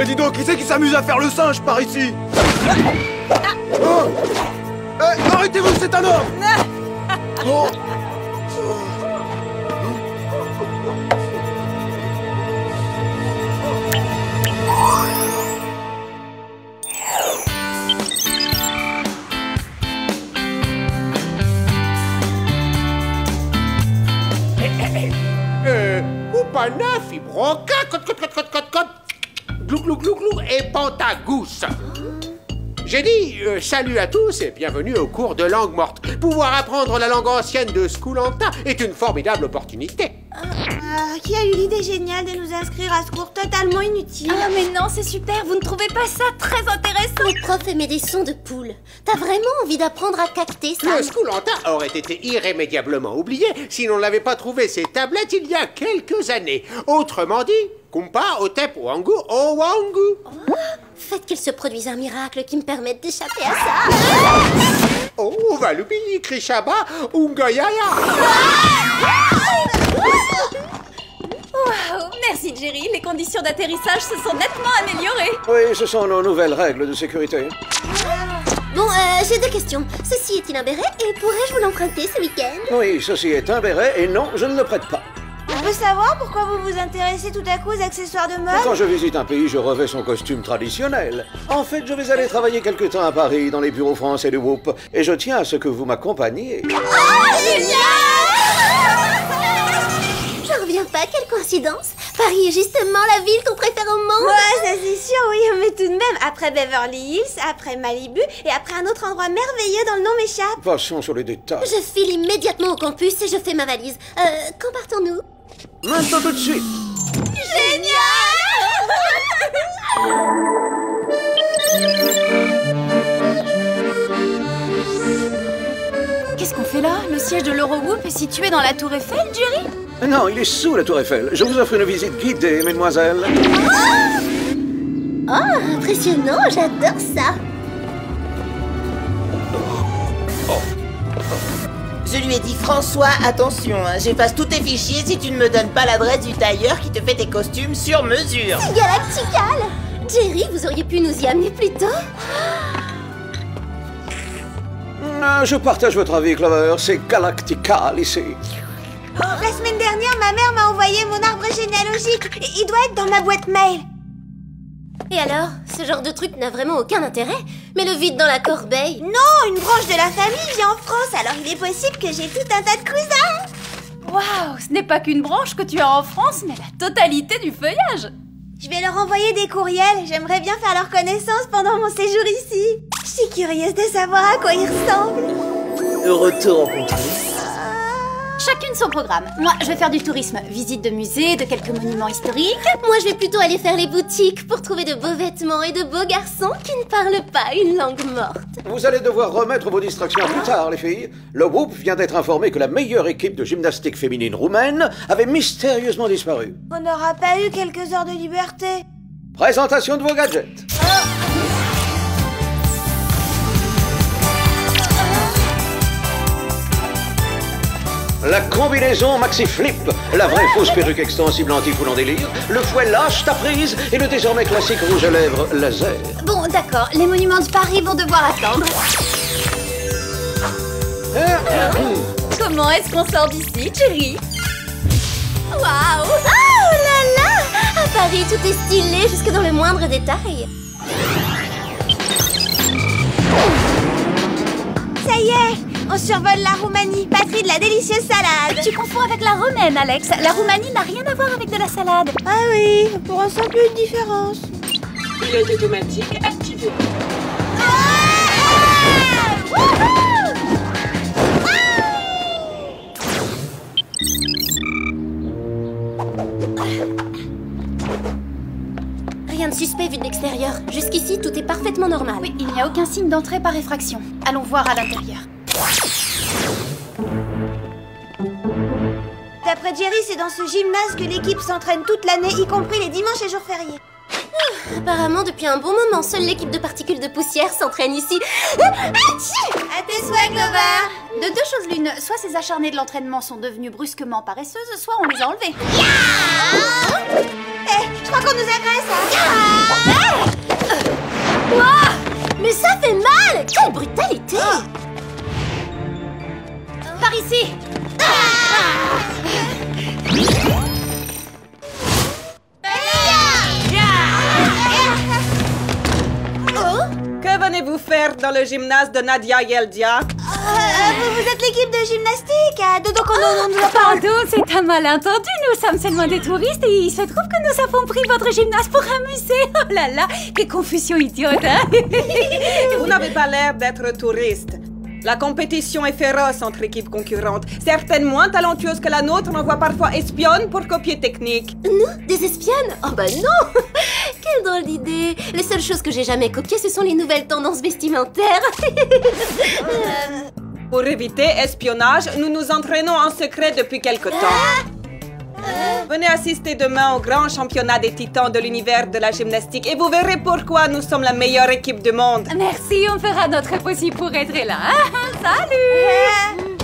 Mais dis donc, qui c'est qui s'amuse à faire le singe par ici? Oh. Arrêtez-vous, c'est un homme. Oh. Oupana, fibroca, cot, glou glou glou glou et pantagousse. J'ai dit salut à tous et bienvenue au cours de langue morte. Pouvoir apprendre la langue ancienne de Skoulanta est une formidable opportunité. Qui a eu l'idée géniale de nous inscrire à ce cours totalement inutile? Ah mais non, c'est super, vous ne trouvez pas ça très intéressant? Le prof émet des sons de poule. T'as vraiment envie d'apprendre à cacter ça? Le Skoulanta aurait été irrémédiablement oublié si l'on n'avait pas trouvé ces tablettes il y a quelques années. Autrement dit, Kumpa, Otep, Wangu, Owangu. Faites qu'il se produise un miracle qui me permette d'échapper à ça. Oh, Valubi, Krishaba, Ungoyaya. Waouh, merci Jerry, les conditions d'atterrissage se sont nettement améliorées. Oui, ce sont nos nouvelles règles de sécurité. Bon, j'ai deux questions. Ceci est-il un béret et pourrais-je vous l'emprunter ce week-end? Oui, ceci est un béret et non, je ne le prête pas. On peut savoir pourquoi vous vous intéressez tout à coup aux accessoires de mode? Quand je visite un pays, je revêts son costume traditionnel. En fait, je vais aller travailler quelque temps à Paris, dans les bureaux français de Whoop. Et je tiens à ce que vous m'accompagniez. Oh, génial! J'en reviens pas, quelle coïncidence! Paris est justement la ville qu'on préfère au monde! Ouais, ça c'est sûr, oui, mais tout de même, après Beverly Hills, après Malibu, et après un autre endroit merveilleux dont le nom m'échappe. Passons sur les détails. Je file immédiatement au campus et je fais ma valise. Quand partons-nous? Maintenant tout de suite. Qu'est-ce qu'on fait là? Le siège de l'Eurogroupe est situé dans la tour Eiffel, Jerry? Non, il est sous la tour Eiffel. Je vous offre une visite guidée, mesdemoiselles. Oh, impressionnant, j'adore ça! Je lui ai dit, François, attention, hein, j'efface tous tes fichiers si tu ne me donnes pas l'adresse du tailleur qui te fait tes costumes sur mesure. C'est galactical! Jerry, vous auriez pu nous y amener plus tôt? Je partage votre avis, Clover. C'est galactical ici. La semaine dernière, ma mère m'a envoyé mon arbre généalogique et il doit être dans ma boîte mail. Et alors, ce genre de truc n'a vraiment aucun intérêt? Mais le vide dans la corbeille? Non, une branche de la famille vit en France, alors il est possible que j'ai tout un tas de cousins. Waouh, ce n'est pas qu'une branche que tu as en France, mais la totalité du feuillage. Je vais leur envoyer des courriels, j'aimerais bien faire leur connaissance pendant mon séjour ici. Je suis curieuse de savoir à quoi ils ressemblent. Heureux de te rencontrer. Chacune son programme. Moi, je vais faire du tourisme, visite de musées, de quelques monuments historiques. Moi, je vais plutôt aller faire les boutiques pour trouver de beaux vêtements et de beaux garçons qui ne parlent pas une langue morte. Vous allez devoir remettre vos distractions plus tard, les filles. Le Whoop vient d'être informé que la meilleure équipe de gymnastique féminine roumaine avait mystérieusement disparu. On n'aura pas eu quelques heures de liberté. Présentation de vos gadgets. La combinaison Maxi Flip, la vraie fausse perruque extensible anti-foulant délire, le fouet lâche ta prise et le désormais classique rouge à lèvres laser. Bon, d'accord, les monuments de Paris vont devoir attendre. Comment est-ce qu'on sort d'ici, Jerry? Waouh! Oh là là! À Paris, tout est stylé jusque dans le moindre détail. Ça y est, on survole la Roumanie, patrie de la délicieuse salade. Tu confonds avec la romaine, Alex. La Roumanie n'a rien à voir avec de la salade. Ah oui, pour un simple une différence. Pilote automatique activé. Rien de suspect vu de l'extérieur. Jusqu'ici, tout est parfaitement normal. Oui, il n'y a aucun signe d'entrée par effraction. Allons voir à l'intérieur. D'après Jerry, c'est dans ce gymnase que l'équipe s'entraîne toute l'année, y compris les dimanches et jours fériés. Apparemment, depuis un bon moment, seule l'équipe de particules de poussière s'entraîne ici. À tes souhaits, Clover. De deux choses l'une, soit ces acharnées de l'entraînement sont devenues brusquement paresseuses, soit on les a enlevées. je crois qu'on nous agresse, hein. Mais ça fait mal! Quelle brutalité! Par ici. Que venez-vous faire dans le gymnase de Nadia Yeldia? Vous êtes l'équipe de gymnastique, donc on nous a pas... Pardon, c'est un malentendu. Nous sommes seulement des touristes et il se trouve que nous avons pris votre gymnase pour amuser. Oh là là, quelle confusion idiote, hein. Vous n'avez pas l'air d'être touriste. La compétition est féroce entre équipes concurrentes. Certaines moins talentueuses que la nôtre m'envoient parfois espionnes pour copier techniques. Nous? Des espionnes? Oh bah non! Quelle drôle d'idée! Les seules choses que j'ai jamais copiées, ce sont les nouvelles tendances vestimentaires. Pour éviter espionnage, nous nous entraînons en secret depuis quelque temps. Venez assister demain au grand championnat des titans de l'univers de la gymnastique et vous verrez pourquoi nous sommes la meilleure équipe du monde. Merci, on fera notre possible pour être là. Salut!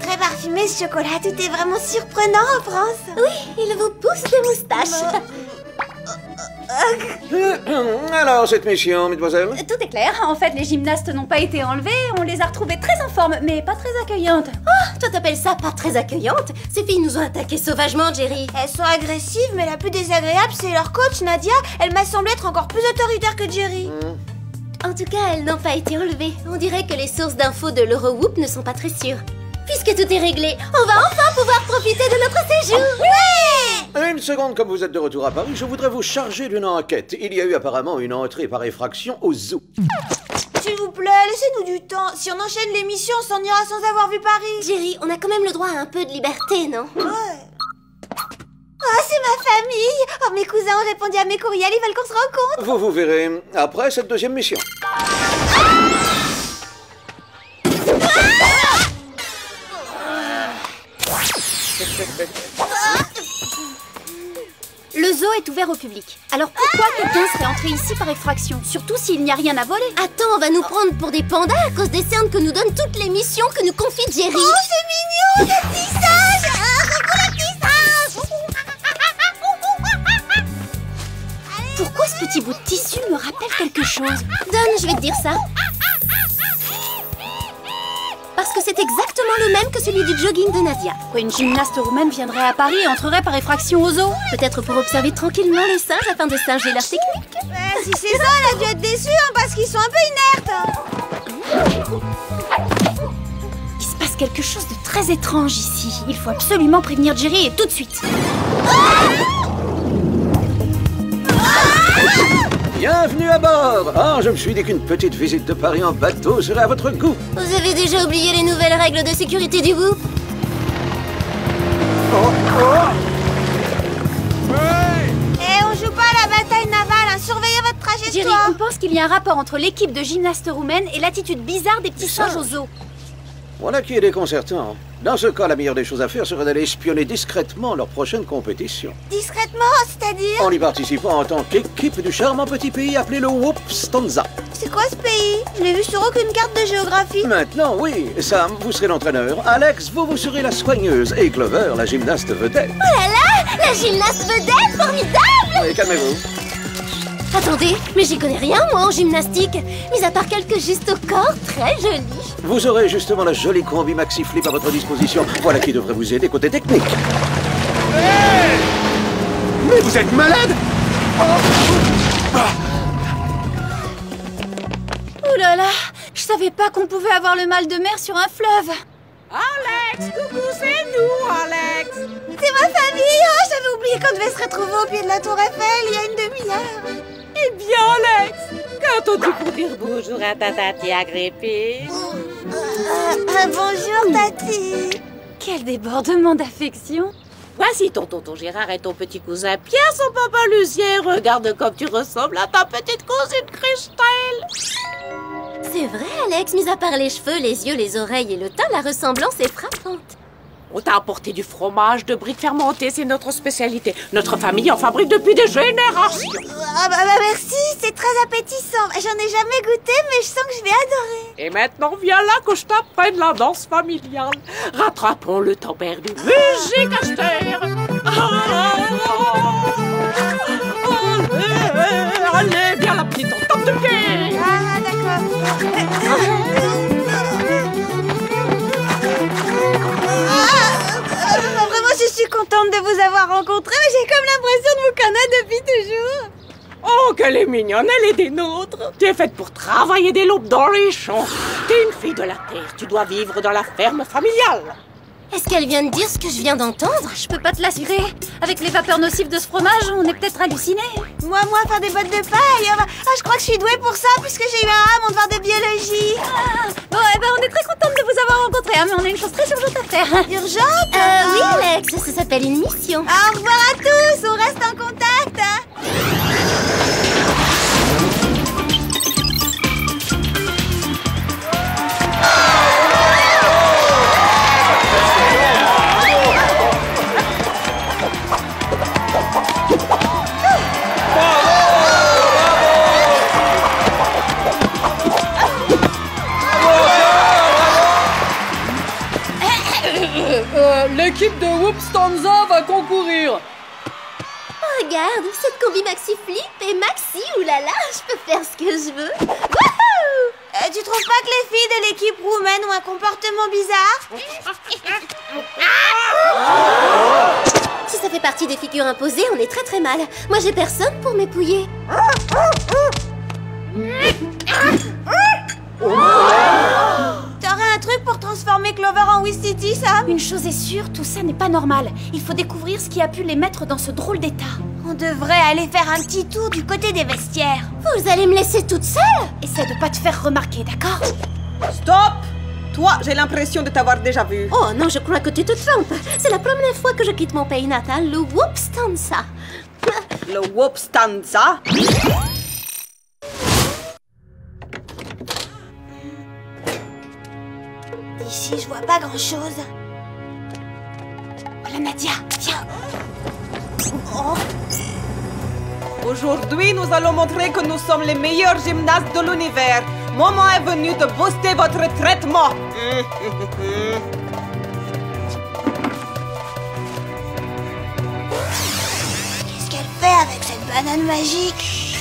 Très parfumé ce chocolat, tout est vraiment surprenant en France. Oui, il vous pousse des moustaches. Alors, cette mission, mesdemoiselles? Tout est clair. En fait, les gymnastes n'ont pas été enlevés. On les a retrouvés très en forme, mais pas très accueillantes. Oh, toi t'appelles ça pas très accueillante? Ces filles nous ont attaqués sauvagement, Jerry. Elles sont agressives, mais la plus désagréable, c'est leur coach, Nadia. Elle m'a semblé être encore plus autoritaire que Jerry. En tout cas, elles n'ont pas été enlevées. On dirait que les sources d'infos de l'Eurowoop ne sont pas très sûres. Puisque tout est réglé, on va enfin pouvoir profiter de notre séjour. Une seconde, comme vous êtes de retour à Paris, je voudrais vous charger d'une enquête. Il y a eu apparemment une entrée par effraction au zoo. S'il vous plaît, laissez-nous du temps. Si on enchaîne l'émission, on s'en ira sans avoir vu Paris. Jerry, on a quand même le droit à un peu de liberté, non? Ouais. Oh, c'est ma famille. Oh, mes cousins ont répondu à mes courriels, ils veulent qu'on se rencontre. Vous verrez après cette deuxième mission. Le zoo est ouvert au public. Alors pourquoi quelqu'un serait entré ici par effraction? Surtout s'il n'y a rien à voler. Attends, on va nous prendre pour des pandas à cause des cernes que nous donnent toutes les missions que nous confie Jerry. Oh, c'est mignon, le petit singe. Le petit singe. Pourquoi ce petit bout de tissu me rappelle quelque chose? Donne, je vais te dire ça. Parce que c'est exactement le même que celui du jogging de Nadia. Quoi, une gymnaste roumaine viendrait à Paris et entrerait par effraction au zoo? Peut-être pour observer tranquillement les singes afin de singer leur technique. Si c'est ça, elle a dû être déçue, parce qu'ils sont un peu inertes. Il se passe quelque chose de très étrange ici. Il faut absolument prévenir Jerry et tout de suite. Bienvenue à bord. Ah, je me suis dit qu'une petite visite de Paris en bateau serait à votre goût. Vous avez déjà oublié les nouvelles règles de sécurité du Whoop? On joue pas à la bataille navale, hein. Surveillez votre Jerry, trajectoire. on pense qu'il y a un rapport entre l'équipe de gymnastes roumaines et l'attitude bizarre des petits singes au zoo. Voilà qui est déconcertant. Dans ce cas, la meilleure des choses à faire serait d'aller espionner discrètement leur prochaine compétition. Discrètement, c'est-à-dire? En y participant en tant qu'équipe du charmant petit pays appelé le Whoopstanza. C'est quoi ce pays? Je l'ai vu sur aucune carte de géographie. Maintenant, oui, Sam, vous serez l'entraîneur. Alex, vous serez la soigneuse. Et Clover, la gymnaste vedette. Oh là là! La gymnaste vedette, formidable! Et calmez-vous. Attendez, mais j'y connais rien, moi, en gymnastique. Mis à part quelques gestes au corps très jolis. Vous aurez justement la jolie combi Maxi Flip à votre disposition. Voilà qui devrait vous aider côté technique. Hey! Mais vous êtes malade! Ouh là là, je savais pas qu'on pouvait avoir le mal de mer sur un fleuve. Alex, coucou, c'est nous, Alex. C'est ma famille. Oh, j'avais oublié qu'on devait se retrouver au pied de la tour Eiffel il y a une demi-heure. Eh bien, Alex, qu'attends-tu pour dire bonjour à ta tati agrippée? Bonjour, Tati. Quel débordement d'affection. Voici ton tonton Gérard et ton petit cousin Pierre, son papa Lucien. Regarde comme tu ressembles à ta petite cousine Christelle. C'est vrai, Alex, mis à part les cheveux, les yeux, les oreilles et le teint, la ressemblance est frappante. On t'a apporté du fromage de brie fermenté, c'est notre spécialité. Notre famille en fabrique depuis des générations. Ah bah merci, c'est très appétissant. J'en ai jamais goûté, mais je sens que je vais adorer. Et maintenant, viens là que je t'apprenne la danse familiale. Rattrapons le temps perdu. Musique, Esther. Allez, viens la petite, on tape de pied. Ah d'accord. Vraiment, je suis contente de vous avoir rencontré, mais j'ai comme l'impression de vous connaître depuis toujours. Oh, qu'elle est mignonne, elle est des nôtres. Tu es faite pour travailler des l'aube dans les champs. T'es une fille de la terre, tu dois vivre dans la ferme familiale. Est-ce qu'elle vient de dire ce que je viens d'entendre? Je peux pas te l'assurer. Avec les vapeurs nocives de ce fromage, on est peut-être hallucinés. Moi, faire des bottes de paille. Ah, je crois que je suis douée pour ça, puisque j'ai eu un mon devoir de biologie. Bon, eh ben, on est très contente de vous avoir rencontrés, hein, mais on a une chose très urgente à faire. Urgente? Oui, Alex, ça s'appelle une mission. Au revoir à tous, on reste en contact. L'équipe de Whoopstanza va concourir. Regarde, cette combi maxi flip et maxi, oulala, je peux faire ce que je veux. Wouhou! Tu trouves pas que les filles de l'équipe roumaine ont un comportement bizarre? Si ça fait partie des figures imposées, on est très très mal. Moi, j'ai personne pour m'épouiller. T'aurais un truc pour transformer Clover en Wisty, Sam? Une chose est sûre, tout ça n'est pas normal. Il faut découvrir ce qui a pu les mettre dans ce drôle d'état. On devrait aller faire un petit tour du côté des vestiaires. Vous allez me laisser toute seule? Essaie de pas te faire remarquer, d'accord? Stop! Toi, j'ai l'impression de t'avoir déjà vu. Oh non, je crois que tu te trompes. C'est la première fois que je quitte mon pays natal, le Whoopstanza. Le Whoopstanza? Ici, je vois pas grand-chose. Voilà Nadia, viens. Aujourd'hui, nous allons montrer que nous sommes les meilleurs gymnastes de l'univers. Moment est venu de booster votre traitement. Qu'est-ce qu'elle fait avec cette banane magique?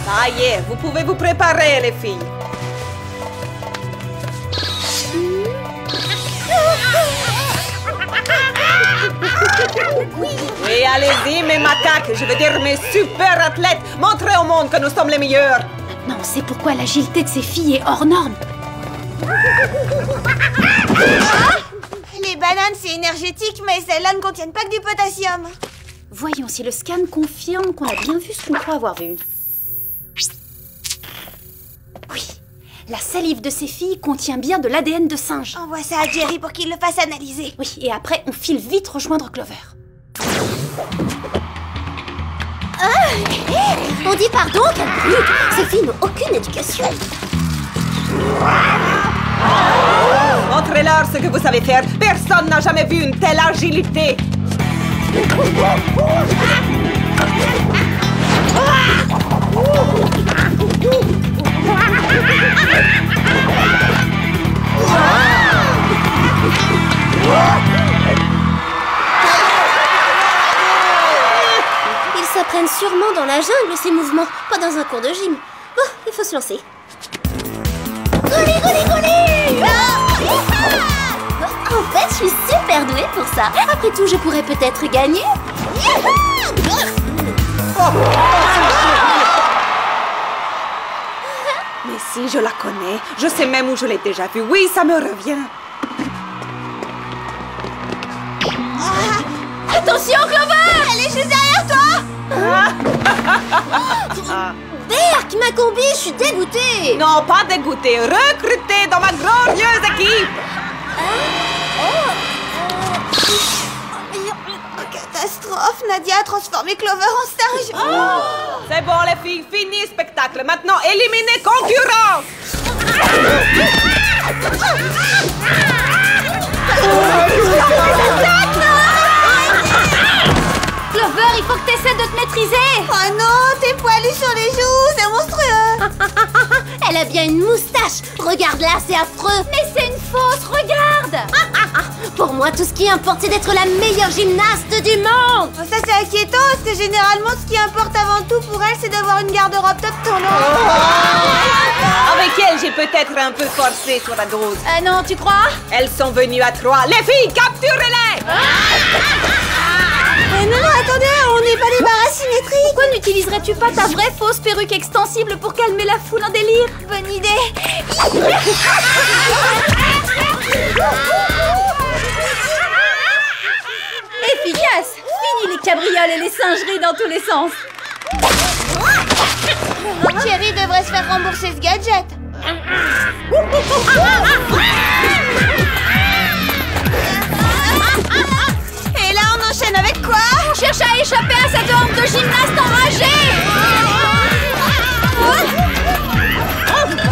Ça y est, vous pouvez vous préparer, les filles. Oui, allez-y, mes macaques, je veux dire mes super athlètes. Montrez au monde que nous sommes les meilleurs. Non, c'est pourquoi l'agilité de ces filles est hors norme. Les bananes, c'est énergétique, mais celles-là ne contiennent pas que du potassium. Voyons si le scan confirme qu'on a bien vu ce qu'on croit avoir vu. Oui, la salive de ces filles contient bien de l'ADN de singe. Envoie ça à Jerry pour qu'il le fasse analyser. Oui, et après, on file vite rejoindre Clover. On dit pardon, quel brute! Ces filles n'ont aucune éducation. Montrez-leur ce que vous savez faire. Personne n'a jamais vu une telle agilité. Ils s'apprennent sûrement dans la jungle, ces mouvements, pas dans un cours de gym. Bon, il faut se lancer. Goli! En fait, je suis super douée pour ça. Après tout, je pourrais peut-être gagner. Mais si, je la connais. Je sais même où je l'ai déjà vue. Oui, ça me revient. Attention, Clover! Elle est juste derrière toi! Berk, ma combi, je suis dégoûtée. Non, pas dégoûté. Recruté dans ma glorieuse équipe. Catastrophe! Nadia a transformé Clover en singe! C'est bon, les filles, fini spectacle. Maintenant, éliminez concurrence. Clover, il faut que t'essaies de te maîtriser. Oh non, t'es poilu sur les joues, c'est monstrueux. Elle a bien une moustache. Regarde-la, c'est affreux. Mais c'est une fausse, regarde. Pour moi, tout ce qui importe, c'est d'être la meilleure gymnaste du monde. Oh, ça c'est inquiétant, parce que généralement, ce qui importe avant tout pour elle, c'est d'avoir une garde-robe top tournante. Avec elle, j'ai peut-être un peu forcé sur la dose. Non, tu crois? Elles sont venues à 3. Les filles, capturez-les! Non, attendez, on n'est pas des barres asymétriques. Pourquoi n'utiliserais-tu pas ta vraie fausse perruque extensible pour calmer la foule en délire? Bonne idée. Efficace! Fini les cabrioles et les singeries dans tous les sens. Thierry devrait se faire rembourser ce gadget. Et là, on enchaîne avec quoi? On cherche à échapper à cette horde de gymnastes enragés.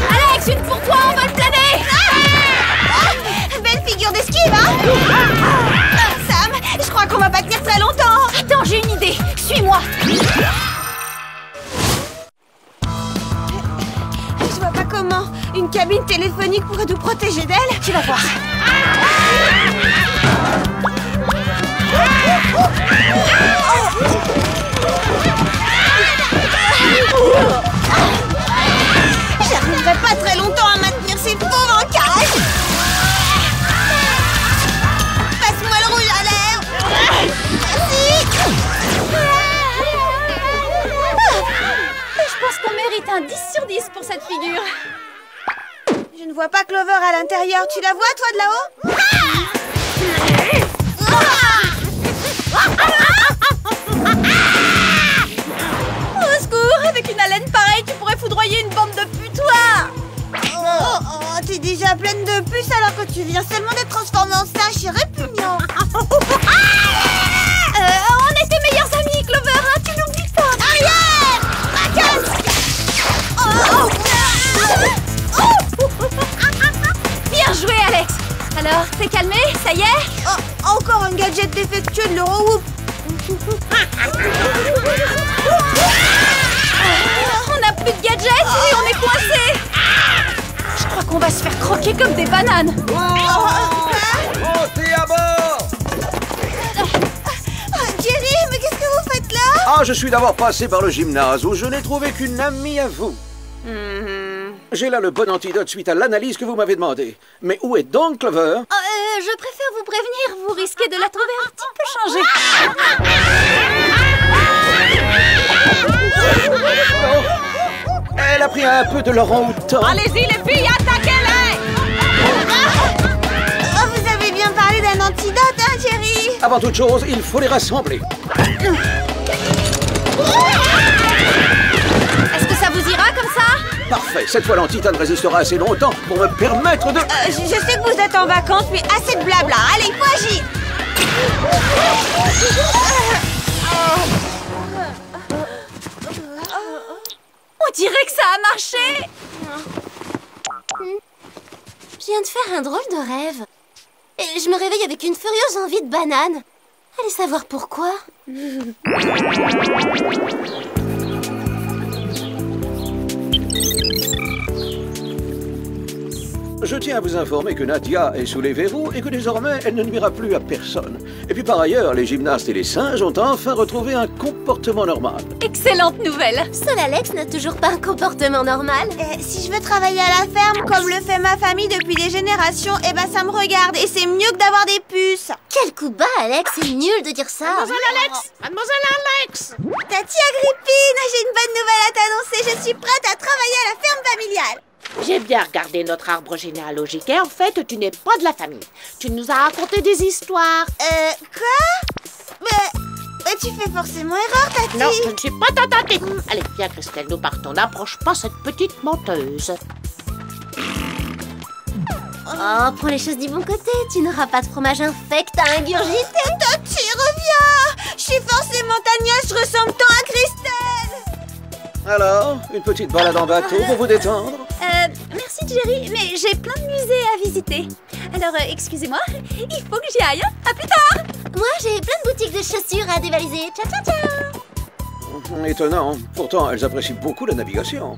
Alex, une pour toi, on va le planer. Belle figure d'esquive, hein? Sam, je crois qu'on va pas tenir très longtemps. Attends, j'ai une idée. Suis-moi. Je vois pas comment une cabine téléphonique pourrait nous protéger d'elle. Tu vas voir. J'arriverai pas très longtemps à maintenir ces pauvres en cage. Passe-moi le rouge à lèvres. Merci. Je pense qu'on mérite un 10 sur 10 pour cette figure. Je ne vois pas Clover à l'intérieur. Tu la vois, toi, de là-haut? Au secours, avec une haleine pareille, tu pourrais foudroyer une bande de putois. T'es déjà pleine de puces alors que tu viens seulement d'être transformée en singe. C'est répugnant. On était meilleurs amis, Clover, hein, tu l'oublies pas. Arrière! Racasse! Bien joué, Alex. Alors, t'es calmé? Ça y est? Encore un gadget défectueux de l'Euro-Whoop. On n'a plus de gadgets et on est coincés. Je crois qu'on va se faire croquer comme des bananes. Montez à bord! Jerry, mais qu'est-ce que vous faites là? Ah, je suis d'abord passé par le gymnase où je n'ai trouvé qu'une amie à vous. J'ai là le bon antidote suite à l'analyse que vous m'avez demandé. Mais où est donc Clover? Je préfère vous prévenir, vous risquez de la trouver un petit peu changée. Elle a pris un peu de l'orang-outan. Allez-y, les filles, attaquez-les! Vous avez bien parlé d'un antidote, hein, Jerry? Avant toute chose, il faut les rassembler. Est-ce que ça vous ira comme ça? Parfait, cette fois l'antitane résistera assez longtemps pour me permettre de... Je sais que vous êtes en vacances, mais assez de blabla. Allez, il faut agir. On dirait que ça a marché. Je viens de faire un drôle de rêve. Et je me réveille avec une furieuse envie de banane. Allez savoir pourquoi. Je tiens à vous informer que Nadia est sous les verrous et que désormais, elle ne nuira plus à personne. Et puis par ailleurs, les gymnastes et les singes ont enfin retrouvé un comportement normal. Excellente nouvelle. Seul Alex n'a toujours pas un comportement normal. Si je veux travailler à la ferme comme le fait ma famille depuis des générations, eh ben ça me regarde et c'est mieux que d'avoir des puces. Quel coup bas, Alex, c'est nul de dire ça. Mademoiselle Alex! Tati Agrippine, j'ai une bonne nouvelle à t'annoncer. Je suis prête à travailler à la ferme familiale. J'ai bien regardé notre arbre généalogique et en fait, tu n'es pas de la famille. Tu nous as raconté des histoires. Quoi? Mais tu fais forcément erreur, Tati. Non, je ne suis pas ta tati. Allez, viens, Christelle, nous partons. N'approche pas cette petite menteuse. Oh, prends les choses du bon côté. Tu n'auras pas de fromage infect à ingurgiter. Tati, reviens. Je suis forcément montagneuse, je ressemble tant à Christelle. Alors, une petite balade en bateau pour vous détendre? Merci Jerry, mais j'ai plein de musées à visiter. Alors, excusez-moi, il faut que j'y aille. À plus tard. Moi, j'ai plein de boutiques de chaussures à dévaliser. Ciao, ciao, ciao. Étonnant. Pourtant, elles apprécient beaucoup la navigation.